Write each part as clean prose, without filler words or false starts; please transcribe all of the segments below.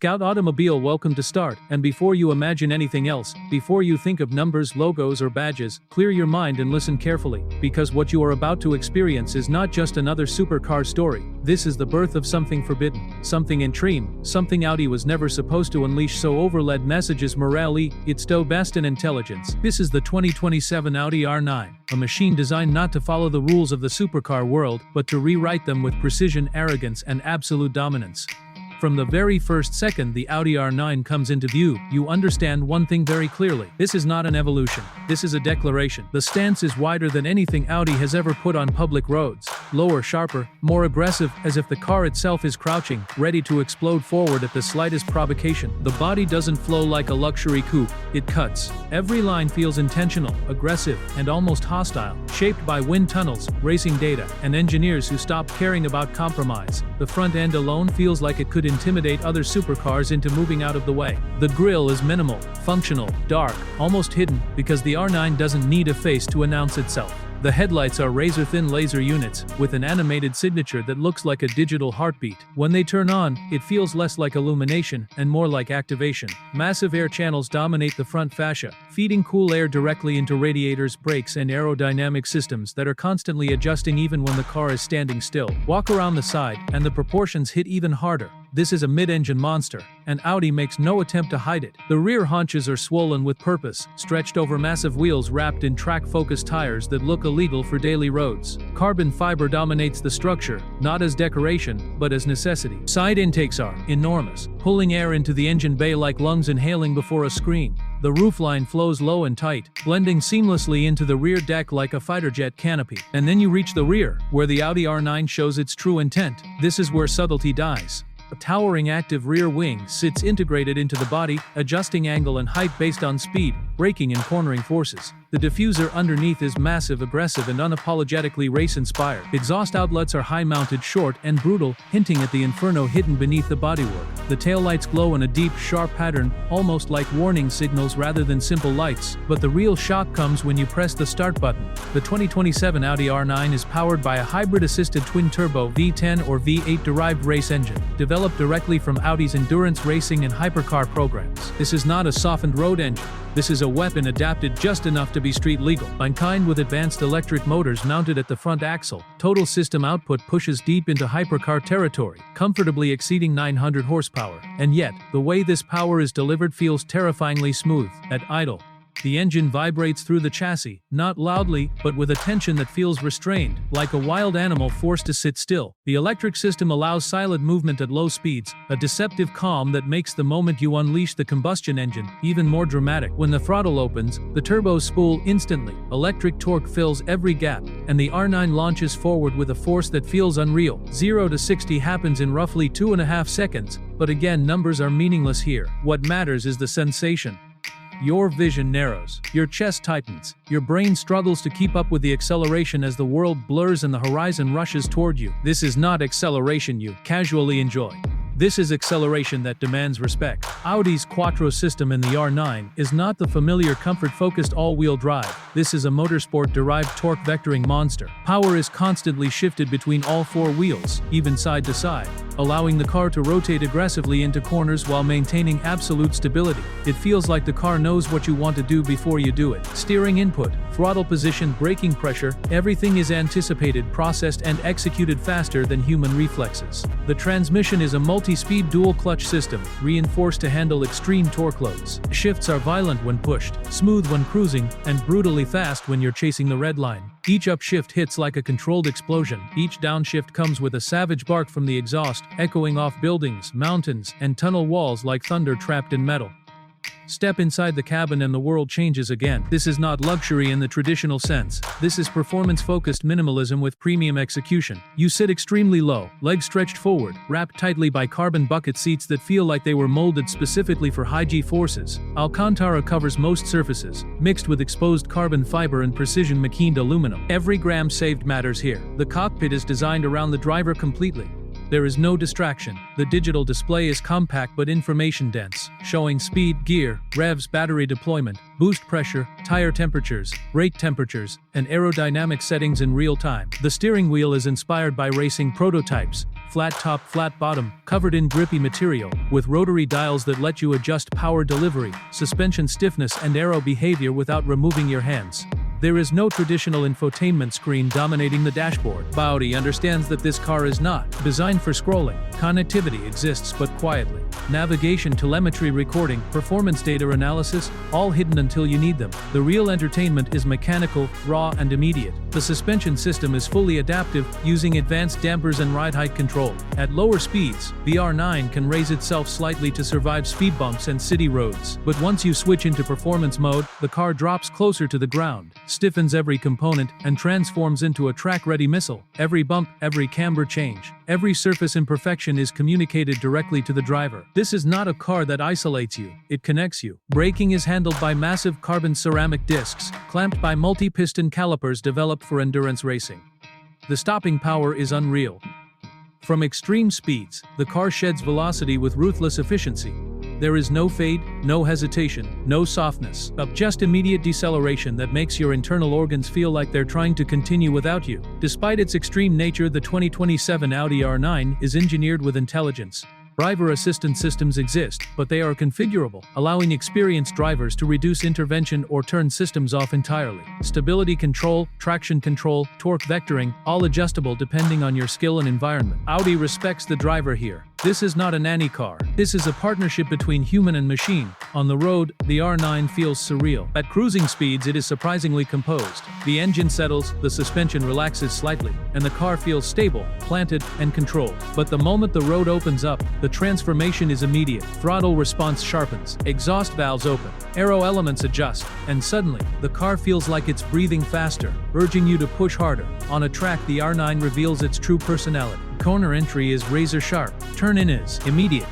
Scout Automobile, welcome to start, and before you imagine anything else, before you think of numbers, logos or badges, clear your mind and listen carefully, because what you are about to experience is not just another supercar story. This is the birth of something forbidden, something extreme, something Audi was never supposed to unleash, so overled messages morale, it's do best in intelligence. This is the 2027 Audi R9, a machine designed not to follow the rules of the supercar world, but to rewrite them with precision, arrogance and absolute dominance. From the very first second the Audi R9 comes into view, you understand one thing very clearly. This is not an evolution. This is a declaration. The stance is wider than anything Audi has ever put on public roads. Lower, sharper, more aggressive, as if the car itself is crouching, ready to explode forward at the slightest provocation. The body doesn't flow like a luxury coupe. It cuts. Every line feels intentional, aggressive, and almost hostile, shaped by wind tunnels, racing data, and engineers who stopped caring about compromise. The front end alone feels like it could intimidate other supercars into moving out of the way. The grille is minimal, functional, dark, almost hidden, because the R9 doesn't need a face to announce itself. The headlights are razor-thin laser units, with an animated signature that looks like a digital heartbeat. When they turn on, it feels less like illumination, and more like activation. Massive air channels dominate the front fascia, feeding cool air directly into radiators, brakes, and aerodynamic systems that are constantly adjusting even when the car is standing still. Walk around the side, and the proportions hit even harder. This is a mid-engine monster, and Audi makes no attempt to hide it. The rear haunches are swollen with purpose, stretched over massive wheels wrapped in track-focused tires that look illegal for daily roads. Carbon fiber dominates the structure, not as decoration, but as necessity. Side intakes are enormous, pulling air into the engine bay like lungs inhaling before a scream. The roofline flows low and tight, blending seamlessly into the rear deck like a fighter jet canopy. And then you reach the rear, where the Audi R9 shows its true intent. This is where subtlety dies. A towering active rear wing sits integrated into the body, adjusting angle and height based on speed, braking and cornering forces. The diffuser underneath is massive, aggressive, and unapologetically race-inspired. Exhaust outlets are high-mounted, short, and brutal, hinting at the inferno hidden beneath the bodywork. The taillights glow in a deep, sharp pattern, almost like warning signals rather than simple lights. But the real shock comes when you press the start button. The 2027 Audi R9 is powered by a hybrid-assisted twin-turbo V10 or V8-derived race engine, developed directly from Audi's endurance racing and hypercar programs. This is not a softened road engine. This is a weapon adapted just enough to be street legal. Kind with advanced electric motors mounted at the front axle, total system output pushes deep into hypercar territory, comfortably exceeding 900 horsepower. And yet, the way this power is delivered feels terrifyingly smooth. At idle, the engine vibrates through the chassis, not loudly, but with a tension that feels restrained, like a wild animal forced to sit still. The electric system allows silent movement at low speeds, a deceptive calm that makes the moment you unleash the combustion engine even more dramatic. When the throttle opens, the turbos spool instantly. Electric torque fills every gap, and the R9 launches forward with a force that feels unreal. 0 to 60 happens in roughly 2.5 seconds, but again, numbers are meaningless here. What matters is the sensation. Your vision narrows, your chest tightens, your brain struggles to keep up with the acceleration as the world blurs and the horizon rushes toward you. This is not acceleration you casually enjoy. This is acceleration that demands respect. Audi's Quattro system in the R9 is not the familiar comfort-focused all-wheel drive. This is a motorsport-derived torque vectoring monster. Power is constantly shifted between all four wheels, even side to side, allowing the car to rotate aggressively into corners while maintaining absolute stability. It feels like the car knows what you want to do before you do it. Steering input, throttle position, braking pressure, everything is anticipated, processed, and executed faster than human reflexes. The transmission is a multi-speed dual-clutch system, reinforced to handle extreme torque loads. Shifts are violent when pushed, smooth when cruising, and brutally fast when you're chasing the red line. Each upshift hits like a controlled explosion. Each downshift comes with a savage bark from the exhaust, echoing off buildings, mountains, and tunnel walls like thunder trapped in metal. Step inside the cabin and the world changes again. This is not luxury in the traditional sense. This is performance-focused minimalism with premium execution. You sit extremely low, legs stretched forward, wrapped tightly by carbon bucket seats that feel like they were molded specifically for high G-forces. Alcantara covers most surfaces, mixed with exposed carbon fiber and precision machined aluminum. Every gram saved matters here. The cockpit is designed around the driver completely. There is no distraction. The digital display is compact but information-dense, showing speed, gear, revs, battery deployment, boost pressure, tire temperatures, brake temperatures, and aerodynamic settings in real time. The steering wheel is inspired by racing prototypes, flat top, flat bottom, covered in grippy material, with rotary dials that let you adjust power delivery, suspension stiffness and aero behavior without removing your hands. There is no traditional infotainment screen dominating the dashboard. Audi understands that this car is not designed for scrolling. Connectivity exists but quietly. Navigation, telemetry, recording, performance data analysis, all hidden until you need them. The real entertainment is mechanical, raw and immediate. The suspension system is fully adaptive, using advanced dampers and ride height control. At lower speeds, the R9 can raise itself slightly to survive speed bumps and city roads. But once you switch into performance mode, the car drops closer to the ground, stiffens every component, and transforms into a track-ready missile. Every bump, every camber change, every surface imperfection is communicated directly to the driver. This is not a car that isolates you, it connects you. Braking is handled by massive carbon ceramic discs, clamped by multi-piston calipers developed for endurance racing. The stopping power is unreal. From extreme speeds, the car sheds velocity with ruthless efficiency. There is no fade, no hesitation, no softness, but just immediate deceleration that makes your internal organs feel like they're trying to continue without you. Despite its extreme nature, the 2027 Audi R9 is engineered with intelligence. Driver assistance systems exist, but they are configurable, allowing experienced drivers to reduce intervention or turn systems off entirely. Stability control, traction control, torque vectoring, all adjustable depending on your skill and environment. Audi respects the driver here. This is not a nanny car. This is a partnership between human and machine. On the road, the R9 feels surreal. At cruising speeds, it is surprisingly composed. The engine settles, the suspension relaxes slightly, and the car feels stable, planted, and controlled. But the moment the road opens up, the transformation is immediate. Throttle response sharpens, exhaust valves open, aero elements adjust, and suddenly, the car feels like it's breathing faster, urging you to push harder. On a track, the R9 reveals its true personality. Corner entry is razor sharp, turn-in is immediate.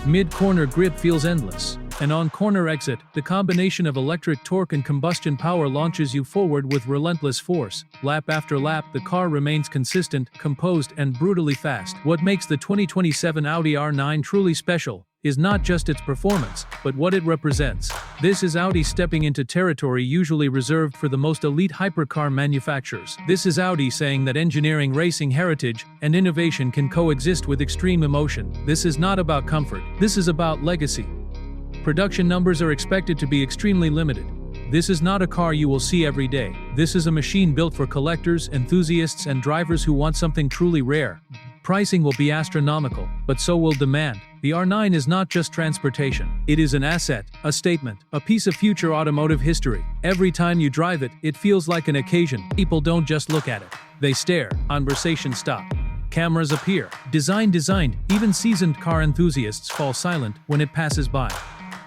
Mid-corner grip feels endless. And on corner exit, the combination of electric torque and combustion power launches you forward with relentless force. Lap after lap, the car remains consistent, composed, and brutally fast. What makes the 2027 Audi R9 truly special is not just its performance, but what it represents. This is Audi stepping into territory usually reserved for the most elite hypercar manufacturers. This is Audi saying that engineering, racing heritage, and innovation can coexist with extreme emotion. This is not about comfort. This is about legacy. Production numbers are expected to be extremely limited. This is not a car you will see every day. This is a machine built for collectors, enthusiasts, and drivers who want something truly rare. Pricing will be astronomical, but so will demand. The R9 is not just transportation. It is an asset, a statement, a piece of future automotive history. Every time you drive it, it feels like an occasion. People don't just look at it. They stare. Conversations stop. Cameras appear. Designed, even seasoned car enthusiasts fall silent when it passes by.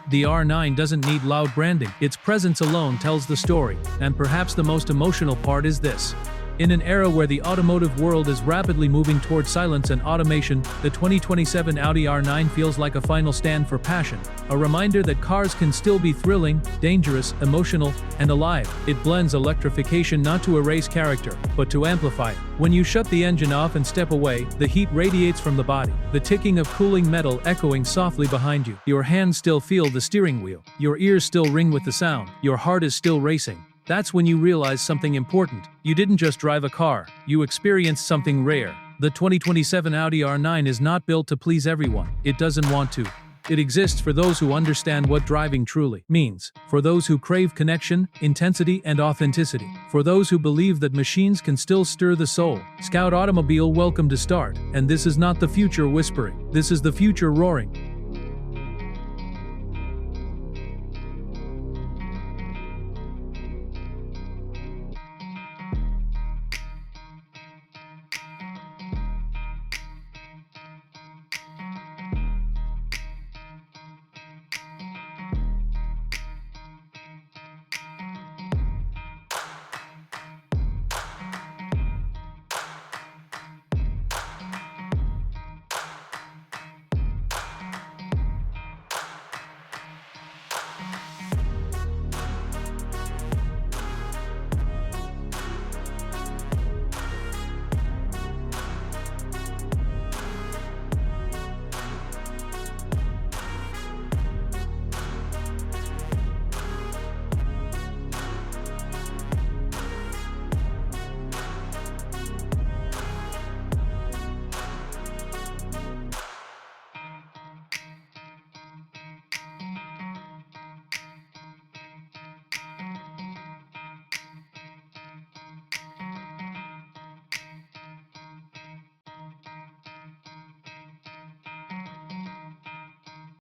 The R9 doesn't need loud branding. Its presence alone tells the story. And perhaps the most emotional part is this. In an era where the automotive world is rapidly moving toward silence and automation, the 2027 Audi R9 feels like a final stand for passion, a reminder that cars can still be thrilling, dangerous, emotional, and alive. It blends electrification not to erase character, but to amplify it. When you shut the engine off and step away, the heat radiates from the body, the ticking of cooling metal echoing softly behind you. Your hands still feel the steering wheel. Your ears still ring with the sound. Your heart is still racing. That's when you realize something important. You didn't just drive a car, you experienced something rare. The 2027 Audi R9 is not built to please everyone. It doesn't want to. It exists for those who understand what driving truly means, for those who crave connection, intensity, and authenticity, for those who believe that machines can still stir the soul. Scout Automobile, welcome to Start, and this is not the future whispering. This is the future roaring.